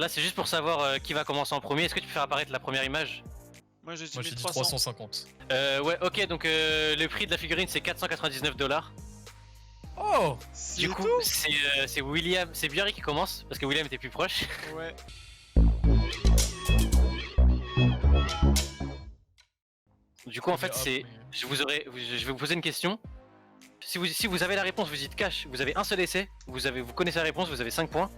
Là, c'est juste pour savoir qui va commencer en premier. Est-ce que tu peux faire apparaître la première image? Moi j'ai dit Moi j'ai dit 1300. 350. Ouais, ok, donc le prix de la figurine c'est 499$. Oh! C'est Du coup, tout c'est William, c'est Biarri qui commence parce que William était plus proche. Ouais. Du coup, en fait, Mais c'est. Je vais vous poser une question. Si vous avez la réponse, vous dites cash, vous avez un seul essai, vous connaissez la réponse, vous avez 5 points.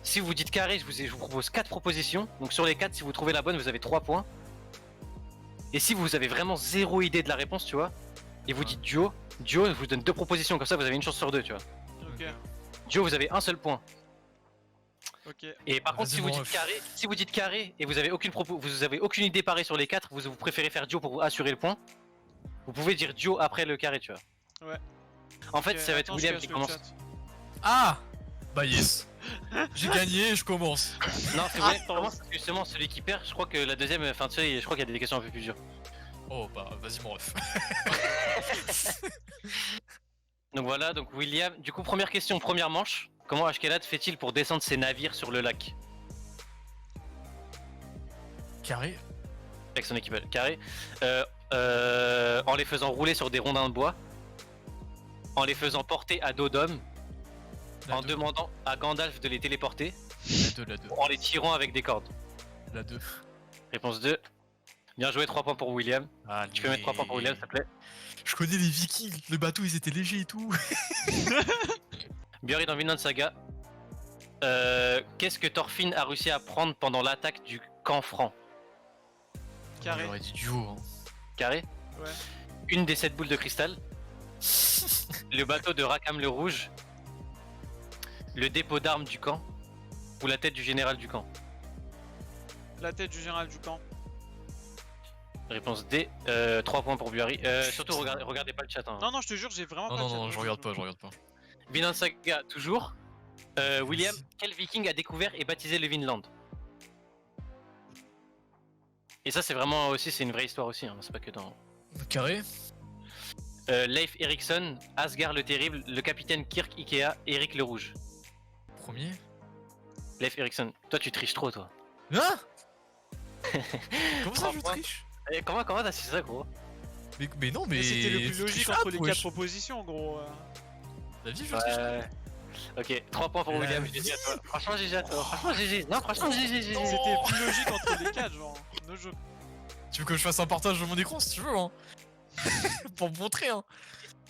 Si vous dites carré, je vous propose 4 propositions. Donc sur les 4, si vous trouvez la bonne, vous avez 3 points. Et si vous avez vraiment zéro idée de la réponse, tu vois, et vous dites duo, je vous donne 2 propositions, comme ça vous avez une chance sur 2, tu vois. Ok. Duo, vous avez un seul point. Ok. Et par contre, Vas-y, si vous mon dites ref. carré, et vous avez aucune idée pareille sur les 4, vous préférez faire duo pour assurer le point. Vous pouvez dire duo après le carré, tu vois. Ouais. En fait, Ok, ça va être attends, je William cache qui le commence. chat. Ah! Bah yes! J'ai gagné, je commence. Non, c'est vrai, vraiment, parce que justement, celui qui perd, je crois que la deuxième, enfin, tu sais, je crois qu'il y a des questions un peu plus dures. Oh bah vas-y mon ref. Donc voilà, donc William, du coup, première question, première manche. Comment Ashkelad fait-il pour descendre ses navires sur le lac? Carré? Avec son équipage carré. En les faisant rouler sur des rondins de bois. En les faisant porter à dos d'homme. La En 2. demandant à Gandalf de les téléporter. La 2. En les tirant avec des cordes. La 2. Réponse 2. Bien joué, 3 points pour William. Allez. Tu peux mettre 3 points pour William, s'il te plaît. Je connais les Vikings, le bateau ils étaient légers et tout. Björn dans Vinland Saga. Qu'est-ce que Thorfinn a réussi à prendre pendant l'attaque du camp franc? Carré. J'aurais dit duo. Hein. Carré. Ouais. Une des 7 boules de cristal. Le bateau de Rakam le Rouge. Le dépôt d'armes du camp. Ou la tête du général du camp. La tête du général du camp. Réponse D. 3 points pour Buhari. Surtout regardez pas le chat. Hein. Non, non, je te jure, j'ai vraiment Non, pas non, le chat. non, je regarde pas, je regarde pas. Vinland Saga toujours. William, quel viking a découvert et baptisé le Vinland? Et ça c'est vraiment aussi, c'est une vraie histoire aussi, hein, c'est pas que dans... Carré? Leif Erikson, Asgard le Terrible, le capitaine Kirk Ikea, Eric le Rouge. Premier? Leif Erikson, toi tu triches trop toi. Hein? Comment ça 3 je points. triche? Comment t'as su ça gros? Mais non, mais. C'était le plus tu logique triches entre pas, les wesh. 4 propositions, gros. La vie, je triche. Ouais. Ok, 3 points pour La William, vie. GG à toi. Franchement GG à toi. Franchement GG. Non, franchement GG. C'était plus logique entre les 4, genre. No joke. Tu veux que je fasse un partage de mon écran si tu veux, hein? Pour me montrer, hein.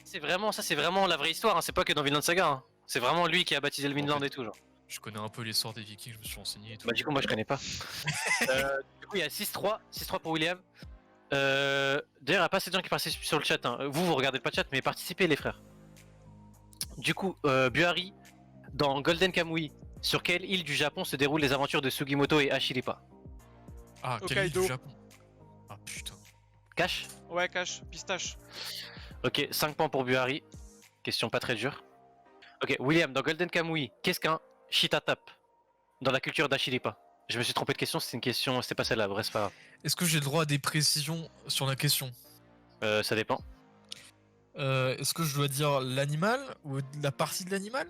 C'est vraiment la vraie histoire, hein. C'est pas que dans Vinland Saga. Hein. C'est vraiment lui qui a baptisé le Vinland et tout genre. Je connais un peu l'histoire des Vikings, je me suis renseigné et tout. Bah du coup moi je connais pas. Du coup il y a 6-3 pour William. D'ailleurs il y a pas assez de gens qui participent sur le chat. Hein. Vous regardez pas le chat mais participez les frères. Du coup Buhari, dans Golden Kamui, sur quelle île du Japon se déroulent les aventures de Sugimoto et Ashiripa? Ah, quelle île Hokkaido. du Japon? Ah putain. Cash? Ouais, cache, pistache. Ok, 5 points pour Buhari. Question pas très dure. Ok, William, dans Golden Kamui, qu'est-ce qu'un Shitatap dans la culture d'Ashiripa? Je me suis trompé de question, c'était pas celle-là, bref, c'est pas grave. Est-ce que j'ai le droit à des précisions sur la question? Ça dépend. Est-ce que je dois dire l'animal ou la partie de l'animal?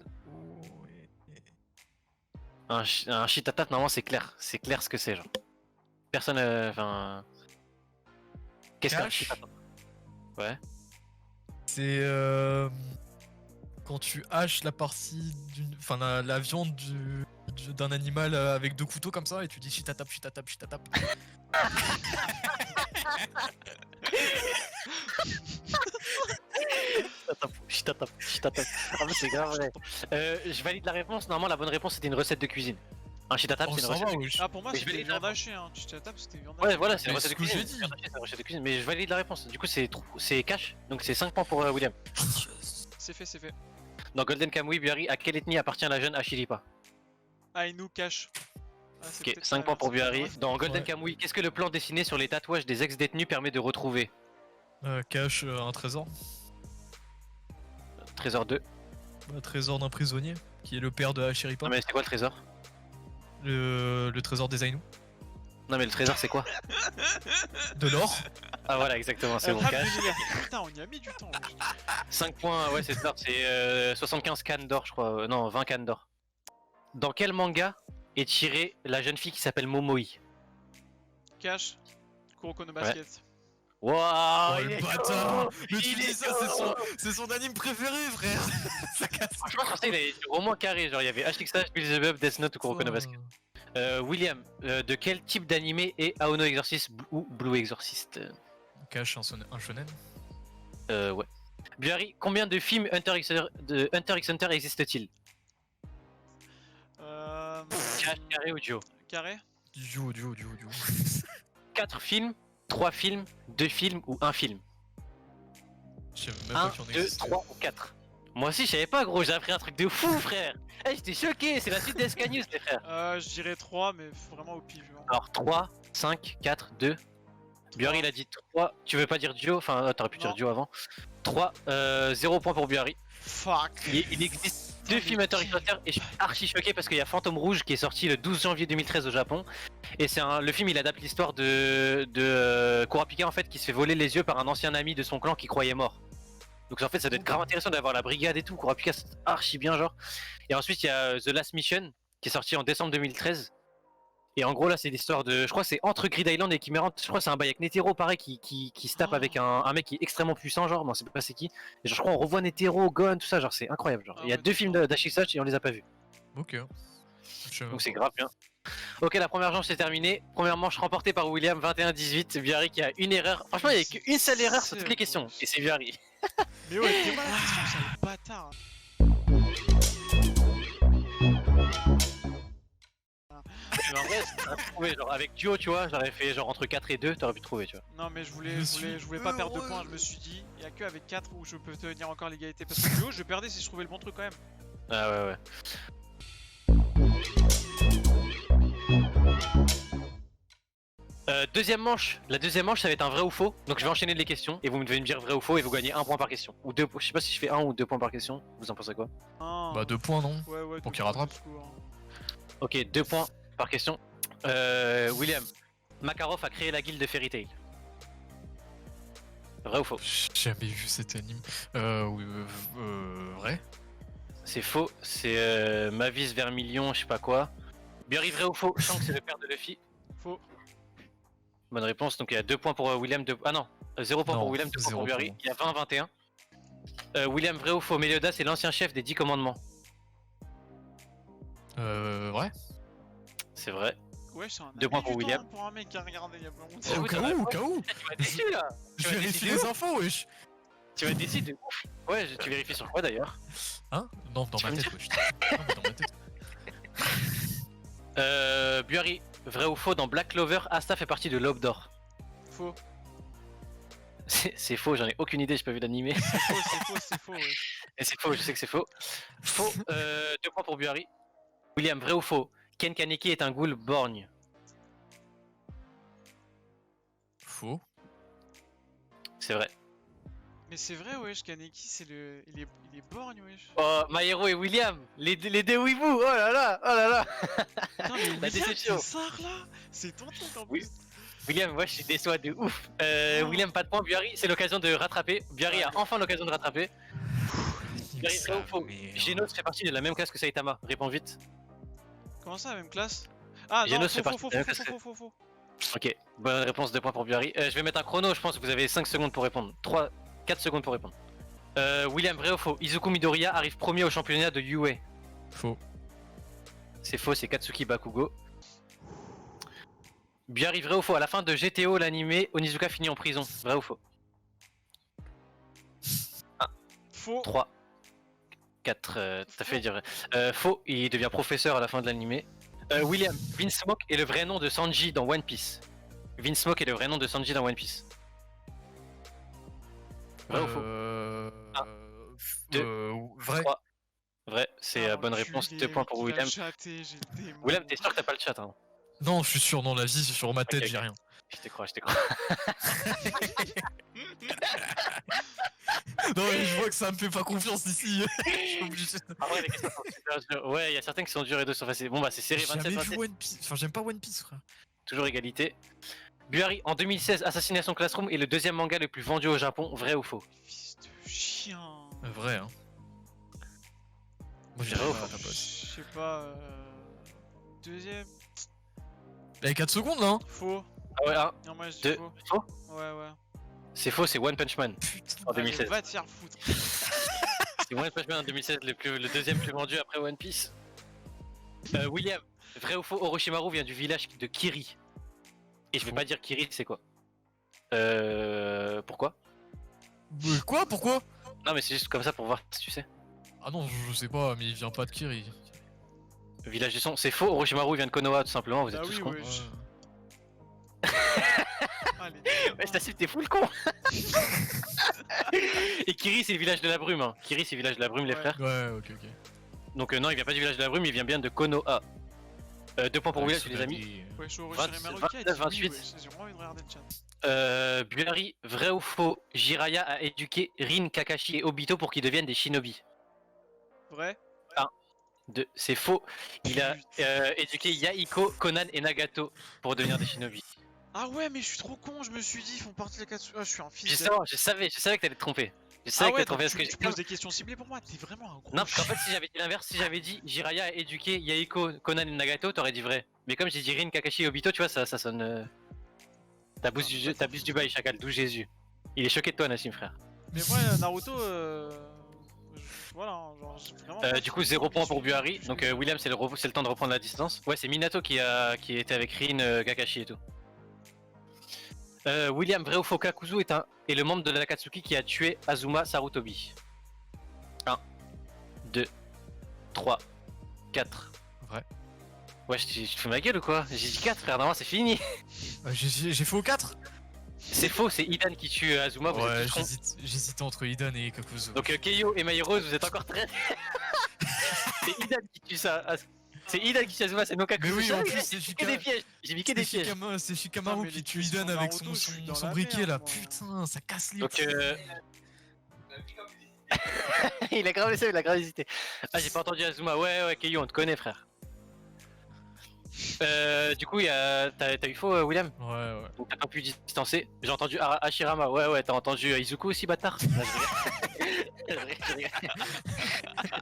Un Shitatap, normalement, c'est clair ce que c'est, genre. Personne, enfin... Qu'est-ce qu'un Cache. Shitatap? Ouais. C'est quand tu haches la partie d'une, enfin la viande d'un animal avec 2 couteaux comme ça et tu dis shitatap, shitatap, shitatap. Shitatap. Ah mais c'est grave vrai. Je valide la réponse, normalement la bonne réponse c'était une recette de cuisine. Un Shitatap Oh, c'est une ça recette va, de wesh. Ah, pour moi, Mais je vais c'était les viande dire. hachée, hein. Tu tapes, c'était viande hachée. Ouais voilà c'est une Mais recette de c'est ce que cuisine. j'ai dit. C'est une recette de cuisine. Mais je valide la réponse, du coup c'est cash, donc c'est 5 points pour William. C'est fait, c'est fait. Dans Golden Kamui, Buhari, à quelle ethnie appartient la jeune Ashiripa? Ainu cache. Ah, c'est Ok, peut-être 5 ça, points pour c'est Buhari. peut-être Dans Golden Ouais. Kamui, qu'est-ce que le plan dessiné sur les tatouages des ex-détenus permet de retrouver? Cache un trésor. Trésor 2. Un trésor d'un prisonnier qui est le père de Hachiripa. Non mais c'est quoi le trésor? Le trésor des Ainu. Non mais le trésor c'est quoi? De l'or. Ah voilà exactement, c'est ça. bon, Ah, cash. délire. Putain, on y a mis du temps. wesh. 5 points, ouais c'est ça, c'est 75 cannes d'or je crois, non 20 cannes d'or. Dans quel manga et tirer la jeune fille qui s'appelle Momoi. Cash. Kuroko no Basket. Waouh, Oh il le est bâtard! chaud. Mais tu Il dis est ça, c'est son anime préféré, frère! Ça casse. Franchement, je pensais qu'il allait au moins carré. Genre, il y avait HXH, Beelzebub, Death Note ou Kuroko no Basket. William, de quel type d'animé est Aono Exorcist ou Blue Exorcist? Cache un shonen. Ouais. Buhari, combien de films Hunter x Hunter existe-t-il? Cash, carré ou duo? Carré. Duo. 4 films, 3 films, 2 films ou 1 film? Je sais même pas 1, qu'il y en 2, existe. 3 ou 4. Moi aussi je savais pas gros, j'ai appris un truc de fou frère. Eh j'étais choqué, c'est la suite d'Escanews les frères. Je dirais 3, mais vraiment au pif. Hein. Alors 3, 5, 4, 2. Buhari il a dit 3, tu veux pas dire duo? Enfin t'aurais pu dire Non. duo avant. 3, 0 point pour Buhari. Fuck. Il existe 2 films Hunter x Hunter et je suis archi choqué parce qu'il y a Fantôme Rouge qui est sorti le 12 janvier 2013 au Japon. Et le film il adapte l'histoire de Kurapika en fait qui se fait voler les yeux par un ancien ami de son clan qui croyait mort. Donc en fait ça doit être grave intéressant d'avoir la brigade et tout, Kurapika c'est archi bien genre. Et ensuite il y a The Last Mission qui est sorti en décembre 2013. Et en gros là c'est l'histoire de, je crois que c'est entre Grid Island et Chimeran, je crois que c'est un bail avec Netero pareil qui se tape avec un mec qui est extrêmement puissant genre, bon c'est pas c'est qui. Et genre je crois on revoit Netero, Gon, tout ça genre c'est incroyable genre. Il y a 2 films d'Ashixach et on les a pas vus. Ok. Donc c'est grave bien. Ok la première manche c'est terminé, première manche remportée par William 21-18, Buhari qui a une erreur, franchement il y a qu'une seule erreur sur toutes les questions et c'est Buhari. Mais ouais, dis-moi la question, c'est un bâtard. Mais en vrai, t'aurais pu trouver, genre avec duo, tu vois, j'aurais fait genre entre 4 et 2, t'aurais pu trouver, tu vois. Non, mais je voulais pas perdre de points. Je me suis dit, il y a que avec 4 où je peux tenir encore l'égalité. Parce que duo, je perdais si je trouvais le bon truc quand même. Ah ouais, ouais. Deuxième manche, la deuxième manche ça va être un vrai ou faux, donc je vais enchaîner les questions et vous devez me dire vrai ou faux et vous gagnez 1 point par question. Ou 2, je sais pas si je fais 1 ou 2 points par question, vous en pensez quoi? Ah. 2 points non? Ouais, pour deux qu'il points, rattrape. du coup, hein. Ok, 2 points par question. William, Makarov a créé la guilde de Fairy Tail. Vrai ou faux? J'ai jamais vu cet anime. Vrai? C'est faux, c'est Mavis Vermilion, je sais pas quoi. Buhari, vrai ou faux? Shanks c'est le père de Luffy. Faux. Bonne réponse, donc il y a 2 points pour William, 2... Ah non, 0 points Non, pour William, 2 points pour 0 Buhari, pour il y a 20-21. William, vrai ou faux? Meliodas c'est l'ancien chef des 10 commandements. Vrai? C'est vrai. Ouais, c'est un 2 points pour du temps, William. hein, pour un mec qui a regardé il y a pas longtemps. J'avoue, Au cas t'en as- où, au cas où! Tu m'as déçu là. Je Tu m'as vérifie décidé les où? infos, wesh! Tu m'as déçu de ouf. Ouais, tu vérifies sur quoi d'ailleurs? Hein? Non, dans Tu ma veux me tête, wesh. Non, mais dans ma tête. Buhari, vrai ou faux? Dans Black Clover, Asta fait partie de l'Aube d'Or. Faux. C'est faux, j'en ai aucune idée, j'ai pas vu l'animé. C'est faux, ouais. Et c'est faux, je sais que c'est faux. Faux, 2 points pour Buhari. William, vrai ou faux? Ken Kaneki est un ghoul borgne. Faux. C'est vrai. Mais c'est vrai, wesh, Kaneki, c'est le. Il est borgne, wesh. Oh, Maero et William, les deux Weeboo, oh là là, oh là là. Putain, mais La William, déception. c'est ça là. C'est ton truc en Oui. plus. William, moi je suis déçu de ouf. Oh. William, pas de point. Buhari, c'est l'occasion de rattraper. Buhari a enfin l'occasion de rattraper. Buhari, vrai ou faux? Genos fait partie de la même classe que Saitama. Réponds vite. Comment ça, la même classe? Ah non, Genos fait faux, partie faux, de la faux, même classe. faux, faux, faux. Ok, bonne réponse, 2 points pour Buhari. Je vais mettre un chrono, je pense que vous avez 5 secondes pour répondre. 4 secondes pour répondre. William, vrai ou faux? Izuku Midoriya arrive premier au championnat de UA. Faux. C'est faux, c'est Katsuki Bakugo. Buhari, vrai ou faux? À la fin de GTO, l'animé, Onizuka finit en prison. Vrai ou faux? Faux. 3, 4, t'as fait dire vrai. Faux, il devient professeur à la fin de l'animé. William, Vince Smoke est le vrai nom de Sanji dans One Piece. Vince Smoke est le vrai nom de Sanji dans One Piece. Vrai ou faux? Un, deux, Vrai. 3. Vrai, c'est Ah, bonne enculé, réponse, 2 points pour qu'il a William. chaté, j'ai le démon. William, t'es sûr que t'as pas le chat hein? Non, je suis sûr, dans la vie, sur ma tête, Ok, j'ai ok. rien. Je te crois, je te crois. Non, mais je vois que ça me fait pas confiance ici. Je suis obligé. Ah ouais, les questions sont super dures. Ouais, il y a certains qui sont durs et d'autres sont faciles. Bon bah c'est serré, J'ai jamais 27-27. vu One Piece. Enfin, j'aime pas One Piece, frère. Toujours égalité. Buhari, en 2016, Assassination Classroom est le deuxième manga le plus vendu au Japon. Vrai ou faux? Fils de chien. Vrai, hein. Moi, Vrai ou pas faux? à ta place. Je sais pas. deuxième. Il y a 4 secondes là. Hein. Faux. Ah ouais, 1, Non, moi je dis 2, faux. faux. Ouais. C'est faux, c'est One Punch Man Putain. en Allez, 2016. va te faire foutre. C'est One Punch Man en 2016, le deuxième plus vendu après One Piece. William, vrai ou faux, Orochimaru vient du village de Kiri. Et je vais Faux. pas dire Kiri, c'est quoi. Pourquoi? Mais quoi? Pourquoi? Non mais c'est juste comme ça pour voir si tu sais. Ah non, je sais pas, mais il vient pas de Kiri. Village du son, c'est faux, Orochimaru vient de Konoha tout simplement, vous êtes Ah tous oui, cons. ouais. Allez. Ouais, Stassif, t'es full con. Et Kiri c'est le village de la brume, hein. Kiri c'est le village de la brume les Ouais. frères. Ouais, ok. Donc non, il vient pas du village de la brume, il vient bien de Konoha. 2 points pour Ouais, William, c'est tu les la as mis. vie. Ouais, je suis 29, Orochimaru qui a dit 28. oui, ouais. J'ai vraiment envie de regarder le chat. Buhari, vrai ou faux, Jiraiya a éduqué Rin, Kakashi et Obito pour qu'ils deviennent des shinobi. Vrai? C'est faux, il a éduqué Yahiko, Conan et Nagato pour devenir des shinobi. Ah ouais, mais je suis trop con, je me suis dit, ils font partie de la Katsu. Ah, je suis un fils Je de... savais que t'allais te tromper. Je Ah savais que ouais, t'allais te tromper donc parce que tu poses des questions ciblées pour moi, t'es vraiment un gros Non, parce qu'en chien. fait, si j'avais dit l'inverse, si j'avais dit Jiraiya a éduqué Yahiko, Conan et Nagato, t'aurais dit vrai. Mais comme j'ai dit Rin, Kakashi et Obito, tu vois, ça sonne. T'abuses du bail, chacal, d'où Jésus. Il est choqué de toi, Nassim, frère. Mais moi, Naruto, voilà, hein, genre, j'ai vraiment pas Du coup, suivi 0 point je pour suis- Buhari. je suis- Donc, William, c'est le temps de reprendre la distance. Ouais, c'est Minato qui était avec Rin, Kakashi et tout. William, vrai ou faux, Kakuzu est le membre de l'Akatsuki qui a tué Azuma Sarutobi. 1, 2, 3, 4. Vrai. Ouais, je te fous ma gueule ou quoi? J'ai dit 4, frère, normalement c'est fini. J'ai fait au 4. C'est faux, c'est Idan qui tue Azuma, vous Ouais, êtes tous cons. j'hésitais entre Idan et Kakuzu. Donc Keio et Maïrose, vous êtes encore très... C'est Idan qui tue ça. C'est Idan qui tue Azuma, c'est non Mais Kakuzu. oui, en plus, J'ai c'est mis que des pièges. J'ai mis que des pièges. C'est Shikamaru Putain, mais qui les tue questions Idan avec Naruto, je suis dans son la briquet merde, là. moi. Putain, ça casse les Donc couilles. il a grave laissé, il a grave hésité. Ah, j'ai pas entendu Azuma. Ouais, Keio, on te connaît, frère. Du coup, t'as eu faux, William? Ouais. Donc t'as pas pu distancer. J'ai entendu Hashirama. Ouais, t'as entendu Izuku aussi, bâtard. Non, je rigole.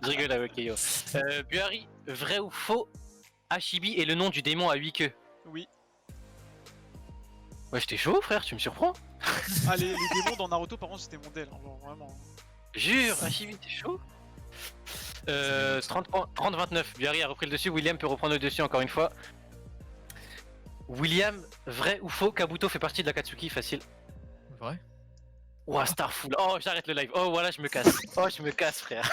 Je rigole avec Keio. Buhari, vrai ou faux, Hashibi est le nom du démon à 8 queues. Oui. Ouais, j'étais chaud, frère, tu me surprends. Ah, les démons dans Naruto, par contre, c'était mon del, hein, genre, vraiment. Jure, Hashibi, t'es chaud. 30-29, Buhari a repris le dessus, William peut reprendre le dessus encore une fois. William, vrai ou faux, Kabuto fait partie de l'Akatsuki, facile. Vrai. Ouah, Starful, oh j'arrête le live, oh voilà je me casse, oh je me casse frère.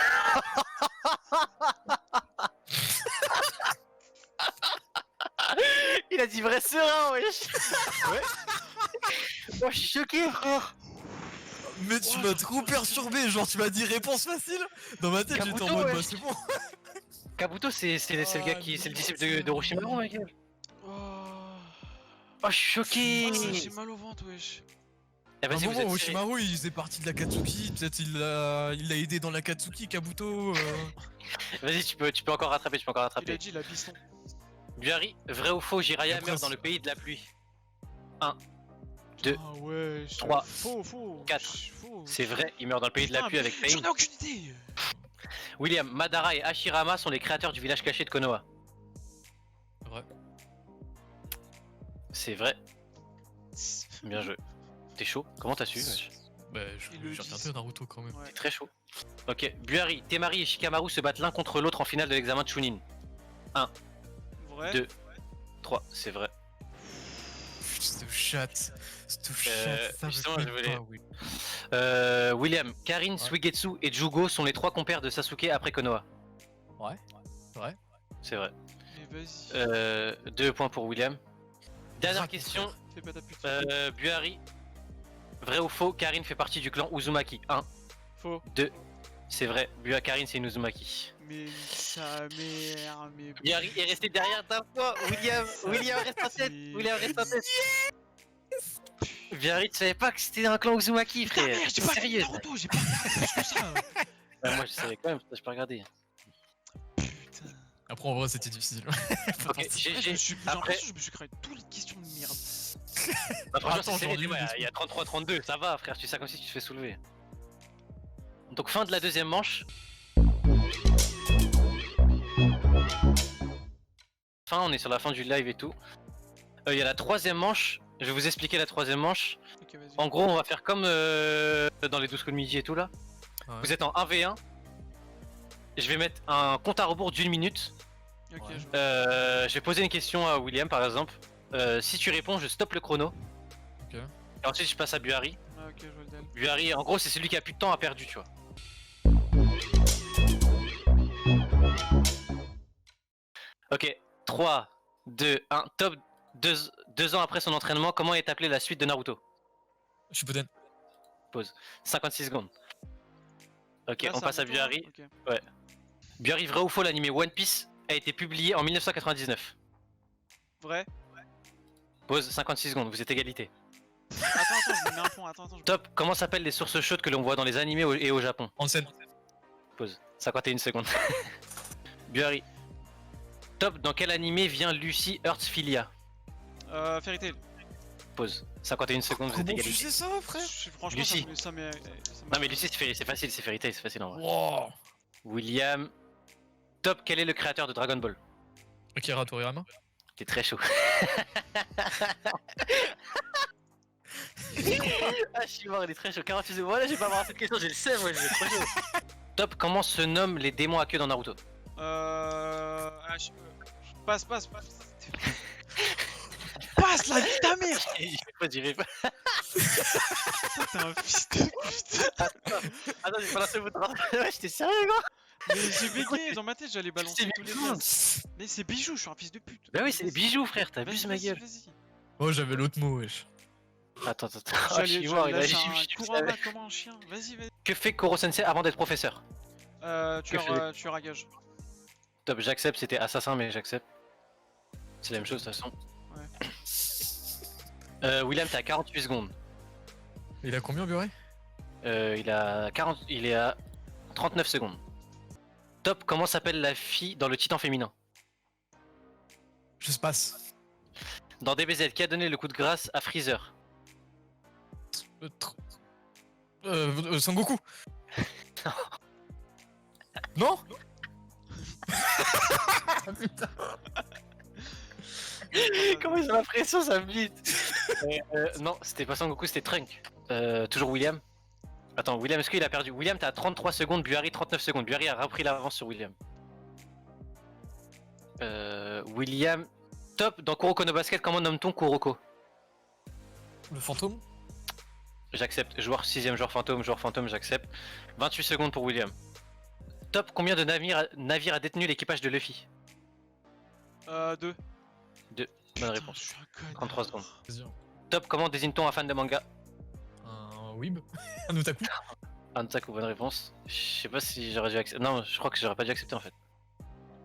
Il a dit vrai serein, wesh. Ouais. Oh je suis choqué frère. Mais tu m'as trop perturbé, genre tu m'as dit réponse facile. Dans ma tête j'étais Kabuto, en mode ouais. bah c'est bon. Kabuto c'est le gars qui, c'est le disciple de Orochimaru, ma gueule. Oh, Oh je suis choqué. j'ai mal au ventre, wesh. Eh, À un vas-y, vous moment, êtes- Orochimaru il faisait partie de la Katsuki, peut-être il l'a aidé dans la Katsuki, Kabuto. Vas-y, tu peux encore rattraper, Il a rattraper. dit la piston. Buhari, vrai ou faux, Jiraiya Après, meurt dans c'est- le pays de la pluie. 2, Ah ouais, 3, faux. 4. Faux. C'est vrai, il meurt dans le pays de la Putain, pluie mais avec Pain. J'en ai aucune idée. William, Madara et Hashirama sont les créateurs du village caché de Konoha. Vrai. C'est vrai, bien joué. T'es chaud? Comment t'as su? wesh? Bah Ils le j'ai disent. regardé Naruto quand même. Ouais. T'es très chaud. Ok, Buhari, Temari et Shikamaru se battent l'un contre l'autre en finale de l'examen de Chunin. Vrai. 2, 3, c'est vrai. Cette chatte, ça justement, me je fait voulais- pas, oui. William, Karin, Suigetsu et Jugo sont les 3 compères de Sasuke après Konoha. Ouais. Vrai. C'est vrai. Mais vas-y. 2 points pour William. Dernière Raconte, question, Fais pas ta pute. Buhari, vrai ou faux, Karin fait partie du clan Uzumaki. 1, Faux. 2, c'est vrai, Karin c'est une Uzumaki. Mais sa mère, mais. Buhari est resté derrière d'un point, William reste en tête, C'est- William reste en tête. Buhari, tu savais pas que c'était un clan Uzumaki, Putain, frère. merde, j'ai pas Sérieux. regardé Naruto, j'ai pas regardé plus que ça. Moi je savais quand même, je peux regarder. Putain. Après en vrai c'était difficile. Ok, J'ai GG. l'impression Après, que je me suis créé toutes les questions de merde. bah, franchement, Attends, c'est serré, j'en ai eu dis-moi, des il y a 33-32, ça va, frère, tu sais comme si tu te fais soulever. Donc, fin de la deuxième manche. fin, on est sur la fin du live et tout. Il y a la troisième manche, je vais vous expliquer la troisième manche. Ok, vas-y. En gros, on va faire comme dans les 12 coups de midi et tout là. Ouais. Vous êtes en 1v1. Je vais mettre un compte à rebours d'1 minute. Ok, Ouais. je vois. Je vais poser une question à William par exemple. Si tu réponds, je stoppe le chrono. Ok. Et ensuite, je passe à Buhari. Ah, ok, je vois le deal. Buhari, en gros, c'est celui qui a plus de temps à perdu, tu vois. Ok, 3, 2, 1, top. 2 ans après son entraînement, comment est appelée la suite de Naruto? Shippuden. 56 secondes. Ok, Là, on c'est passe à mon tour, là Buhari. Ok. Buhari, vrai ou faux, l'anime One Piece a été publié en 1999. Vrai. Pause, 56 secondes, vous êtes égalité. Attends, je me mets un point. Attends, je... Top, comment s'appellent les sources chaudes que l'on voit dans les animés et au Japon? Hansen. Pause, 51 secondes. Buhari. Top, dans quel animé vient Lucy Heartfilia? Fairy Tail. Pause, 51 secondes, vous êtes Comment tu égalité. sais ça, frère? Franchement, Lucie. ça m'est. Non mais Lucy c'est facile, c'est Fairy Tail, c'est facile en vrai. Wow. William. Top, quel est le créateur de Dragon Ball? Akira Toriyama. T'es très chaud. Ah, je suis mort, il est très chaud. 48 secondes. Voilà, j'ai pas avoir cette question, j'ai le seum, moi, j'ai trop chaud. Top, comment se nomment les démons à queue dans Naruto? Passe. Passe la vie de ta mère. J'irai pas. T'es un fils de pute. Attends, j'ai pas lancé votre Ouais, j'étais sérieux, gros. Mais j'ai bégayé dans ma tête, j'allais balancer tous les bien. blasts. Mais c'est bijoux, je suis un fils de pute. Bah oui, c'est des bijoux, frère, Vas-y, t'abuses ma gueule. Vas-y. Oh, j'avais l'autre mot, wesh. Attends. Ah, je J'allais suis mort, il a lâcher je un savais. Kurama comme un chien. Vas-y. Que fait Koro Sensei avant d'être professeur? Tu as gage. Top, j'accepte, c'était assassin, mais j'accepte. C'est la même chose de toute façon. William, t'as 48 secondes. Il a combien, Buret? Il est à 39 secondes. Top, comment s'appelle la fille dans le titan féminin? Je se passe. Dans DBZ, qui a donné le coup de grâce à Freezer? Sangoku. Non. Comment ils ont la pression, ça me bite. Non, c'était pas Sangoku, c'était Trunk. Toujours William. Attends, William, est-ce qu'il a perdu? William, t'as 33 secondes, Buhari 39 secondes. Buhari a repris l'avance sur William. William. Top, dans Kuroko no Basket, comment nomme-t-on Kuroko? Le fantôme. J'accepte. Joueur 6ème, joueur fantôme, j'accepte. 28 secondes pour William. Top, combien de navires a détenu l'équipage de Luffy? 2. Bonne réponse. Je suis un connard. 33 secondes. Vas-y. Top, comment désigne-t-on un fan de manga? Un weeb. Un otaku. Antaku, bonne réponse. Je sais pas si j'aurais dû accepter. Non, je crois que j'aurais pas dû accepter en fait.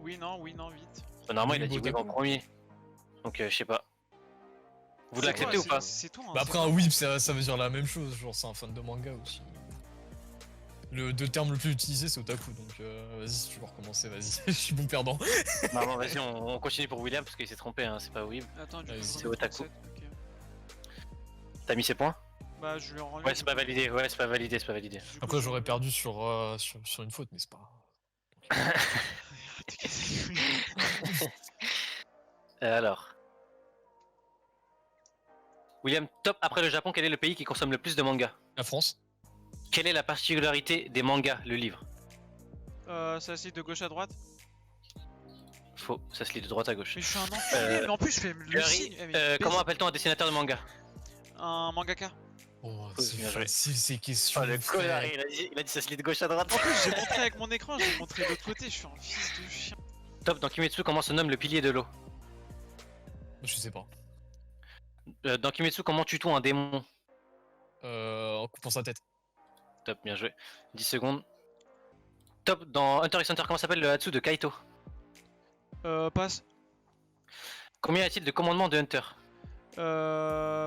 Oui, non, vite. Normalement, il a dit Weeb oui en otaku. premier. Donc, je sais pas. Vous C'est l'acceptez quoi, ou pas? C'est toi. Bah après un weeb ça veut dire la même chose, genre c'est un fan de manga aussi. Le deux termes le plus utilisé c'est otaku donc vas-y si tu veux recommencer vas-y, je suis bon perdant. Non, bon, vas-y, on continue pour William parce qu'il s'est trompé, hein, c'est pas Weeb. Attends, du Vas-y, coup, c'est j'en ai otaku. 37, ok. T'as mis ses points? Bah, je lui en relève. Ouais, c'est pas validé, c'est pas validé. Du coup, Après je- j'aurais perdu sur une faute mais c'est pas grave. T'es cassé les couilles. Alors. William, top après le Japon, quel est le pays qui consomme le plus de mangas? La France. Quelle est la particularité des mangas, le livre? Ça se lit de gauche à droite. Faux, ça se lit de droite à gauche. Mais je suis un enculé, mais en plus je fais le Buhari, signe. Eh, mais comment appelle-t-on un dessinateur de manga? Un mangaka. Oh Bien c'est joué. facile ces questions. Oh le frère. connard, il a dit ça se lit de gauche à droite. En plus, j'ai montré avec mon écran, j'ai montré de l'autre côté, je suis un fils de chien. Top, dans Kimetsu, comment se nomme le pilier de l'eau? Je sais pas. Dans Kimetsu, comment tue-t-on un démon? En coupant sa tête. Top, bien joué. 10 secondes. Top, dans Hunter x Hunter, comment s'appelle le Hatsu de Kaito? Passe. Combien y a-t-il de commandements de Hunter?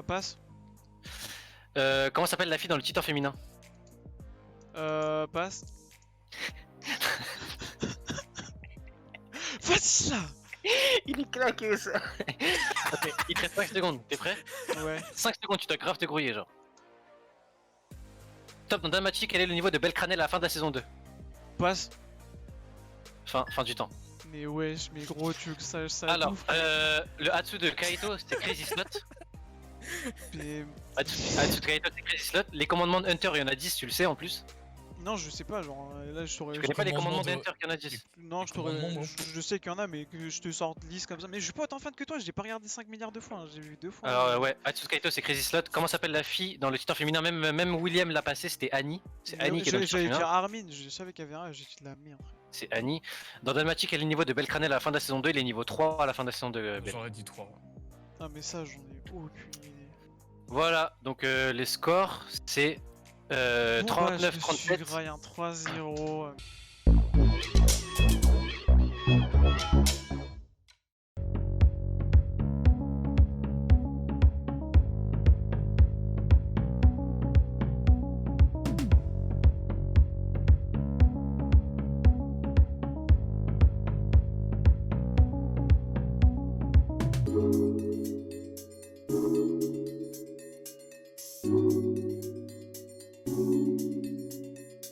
Passe. Comment s'appelle la fille dans le titan féminin? Passe. Vas-y là. Il est claqué ça. Ok, il te reste 5 secondes, t'es prêt? Ouais. 5 secondes, tu dois grave te grouiller genre. Top, dans Danmachi, quel est le niveau de Belcranel à la fin de la saison 2? Passe. Fin du temps. Mais wesh, mais gros, tu veux que ça Alors, bouffe, le Hatsu de Kaito, c'était Crazy Slot. mais... Hatsu de Kaito, c'est Crazy Slot. Les commandements de Hunter, il y en a 10, tu le sais en plus. Non, je sais pas, genre, là, je saurais... Tu connais pas les commandements commandements de de- Hunter, il y en a 10. Non, les commandements, non. je sais qu'il y en a, mais que je te sorte liste comme ça. Mais je suis pas autant fan que toi, j'ai pas regardé 5 milliards de fois, hein, j'ai vu 2 fois. Alors, ouais, Hatsu de Kaito, c'est Crazy Slot. Comment s'appelle la fille dans le tuteur féminin? Même William l'a passé, c'était Annie. C'est Annie qui est dans le tuteur J'allais dire féminin. Armin, je savais qu'il y avait un, j'ai dit de la merde. C'est Annie. Dans Danmachi, quel est le niveau de Belcranel à la fin de la saison 2? Il est niveau 3 à la fin de la saison 2. Bell. J'aurais dit 3. Ah, mais ça, j'en ai aucune idée. Voilà, donc les scores, c'est Bon, bah, 39-37. Je suis graille un 3-0.